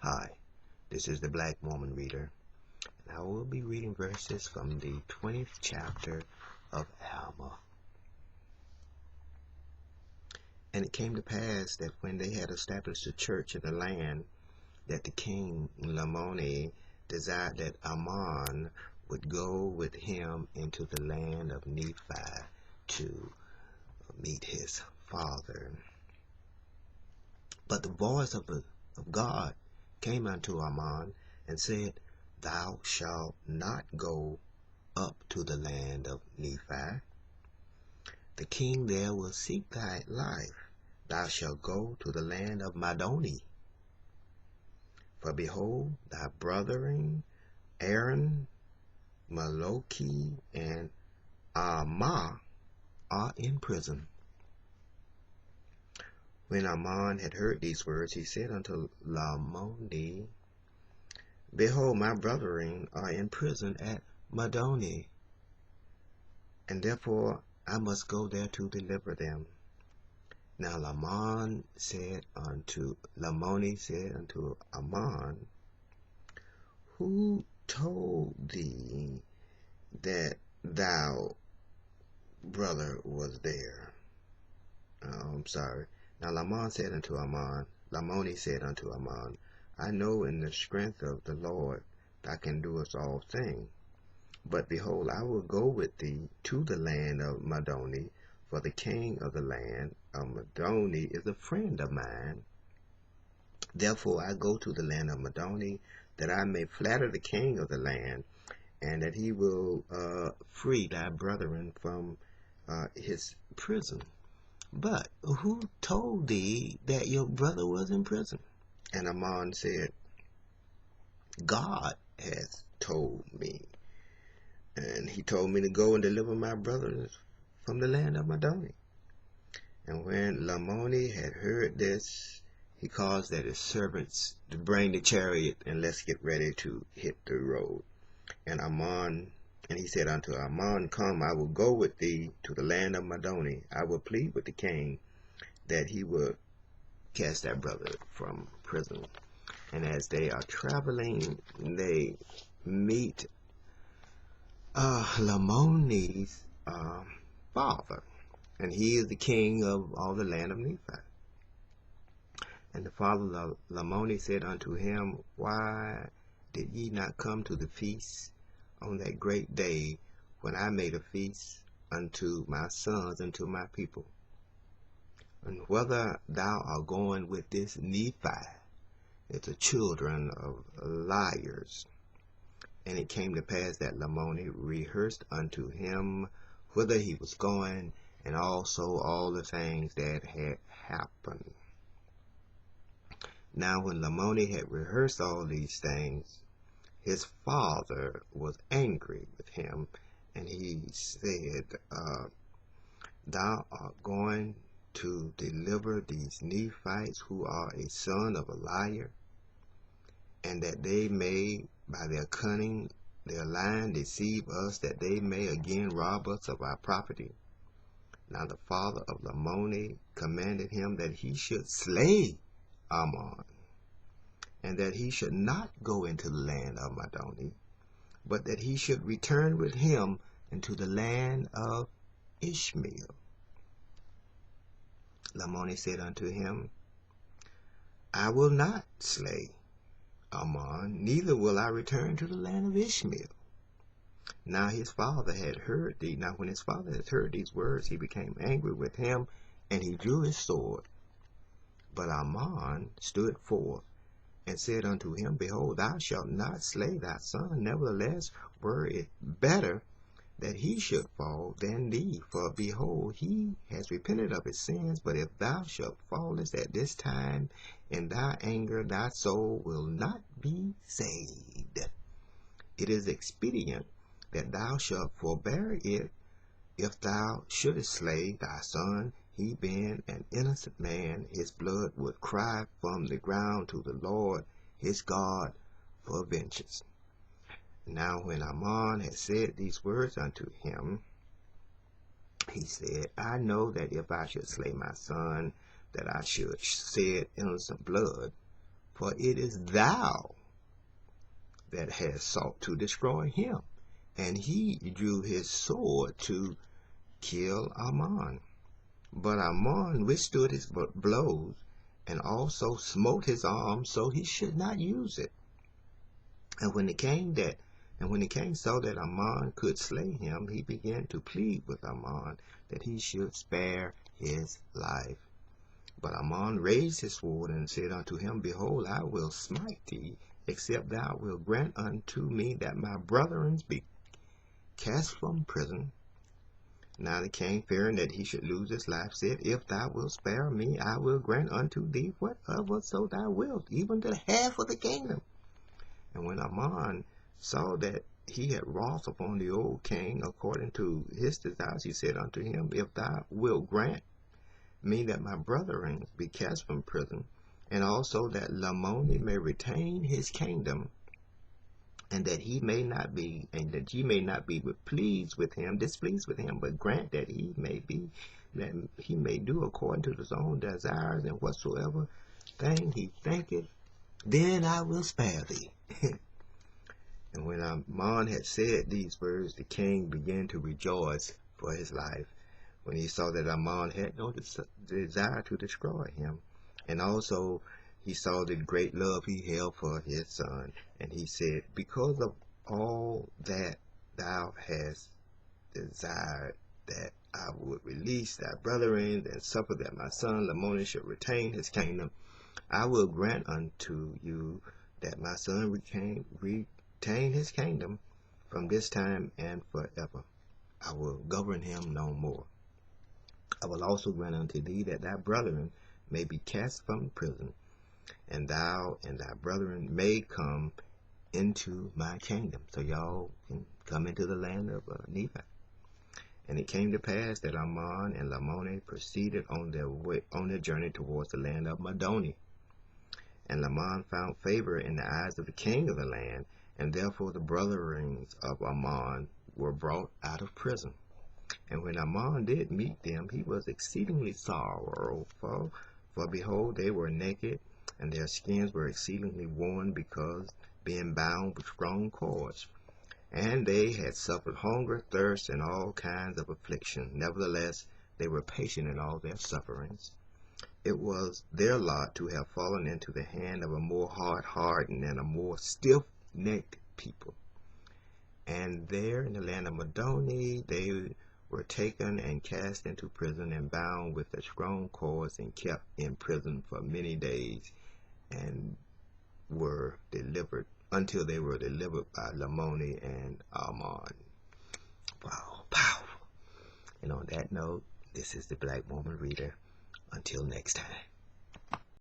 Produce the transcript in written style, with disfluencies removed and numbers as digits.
Hi, this is the Black Mormon Reader, and I will be reading verses from the 20th chapter of Alma. And it came to pass that when they had established a church in the land, that the king Lamoni desired that Ammon would go with him into the land of Nephi to meet his father. But the voice of God came unto Ammon and said, Thou shalt not go up to the land of Nephi. The king there will seek thy life. Thou shalt go to the land of Madoni. For behold, thy brethren Aaron, Maloki, and Alma are in prison. When Ammon had heard these words, he said unto Lamoni, Behold, my brethren are in prison at Madoni, and therefore I must go there to deliver them. Now Lamoni said unto Ammon, Who told thee that thou brother was there? Now Lamoni said unto Ammon, I know in the strength of the Lord thou can do us all things. But behold, I will go with thee to the land of Madoni, for the king of the land of Madoni is a friend of mine. Therefore I go to the land of Madoni, that I may flatter the king of the land, and that he will free thy brethren from his prison. But who told thee that your brother was in prison? And Ammon said, God has told me. And he told me to go and deliver my brothers from the land of Madoni. And when Lamoni had heard this, he caused that his servants to bring the chariot, and let's get ready to hit the road. And he said unto Ammon, Come, I will go with thee to the land of Madoni. I will plead with the king that he will cast that brother from prison. And as they are traveling, they meet Lamoni's father, and he is the king of all the land of Nephi. And the father of Lamoni said unto him, Why did ye not come to the feast on that great day when I made a feast unto my sons and to my people? And whether thou art going with this Nephi, it's the children of liars. And it came to pass that Lamoni rehearsed unto him whither he was going, and also all the things that had happened. Now when Lamoni had rehearsed all these things, his father was angry with him, and he said, Thou art going to deliver these Nephites who are a son of a liar, and that they may by their cunning, their lying, deceive us, that they may again rob us of our property. Now the father of Lamoni commanded him that he should slay Ammon, and that he should not go into the land of Madoni, but that he should return with him into the land of Ishmael. Lamoni said unto him, I will not slay Ammon, neither will I return to the land of Ishmael. Now his father had heard thee. Now when his father had heard these words, he became angry with him, and he drew his sword. But Ammon stood forth and said unto him, Behold, thou shalt not slay thy son. Nevertheless, were it better that he should fall than thee. For behold, he has repented of his sins. But if thou shalt fallest at this time in thy anger, thy soul will not be saved. It is expedient that thou shalt forbear it, if thou shouldest slay thy son, he being an innocent man, his blood would cry from the ground to the Lord his God for vengeance. Now when Ammon had said these words unto him, he said, I know that if I should slay my son, that I should shed innocent blood. for it is thou that hast sought to destroy him. And he drew his sword to kill Ammon. But Ammon withstood his blows, and also smote his arm, so he should not use it. And when the king saw that Ammon could slay him, he began to plead with Ammon that he should spare his life. But Ammon raised his sword and said unto him, Behold, I will smite thee, except thou wilt grant unto me that my brethren be cast from prison. Now the king, fearing that he should lose his life, said, If thou wilt spare me, I will grant unto thee whatever so thou wilt, even the half of the kingdom. And when Ammon saw that he had wrath upon the old king according to his desires, he said unto him, If thou wilt grant me that my brethren be cast from prison, and also that Lamoni may retain his kingdom, and that ye may not be displeased with him, but grant that he may do according to his own desires, and whatsoever thing he thinketh, then I will spare thee. And when Ammon had said these words, the king began to rejoice for his life, when he saw that Ammon had no desire to destroy him. And also he saw the great love he held for his son. And he said, Because of all that thou hast desired that I would release thy brethren, and suffer that my son Lamoni should retain his kingdom, I will grant unto you that my son retain his kingdom from this time and forever. I will govern him no more. I will also grant unto thee that thy brethren may be cast from prison, and thou and thy brethren may come into my kingdom. So y'all can come into the land of Nephi. And it came to pass that Ammon and Lamoni proceeded on their journey towards the land of Madoni. And Lamon found favor in the eyes of the king of the land, and therefore the brethren of Ammon were brought out of prison. And when Ammon did meet them, he was exceedingly sorrowful, for behold, they were naked, and their skins were exceedingly worn, because being bound with strong cords. And they had suffered hunger, thirst, and all kinds of affliction. Nevertheless, they were patient in all their sufferings. It was their lot to have fallen into the hand of a more hard-hardened and a more stiff-necked people. And there in the land of Madoni, they were taken and cast into prison, and bound with the strong cords, and kept in prison for many days, and were delivered until they were delivered by Lamoni and Ammon. Wow, powerful. And on that note, this is the Black Woman Reader. Until next time.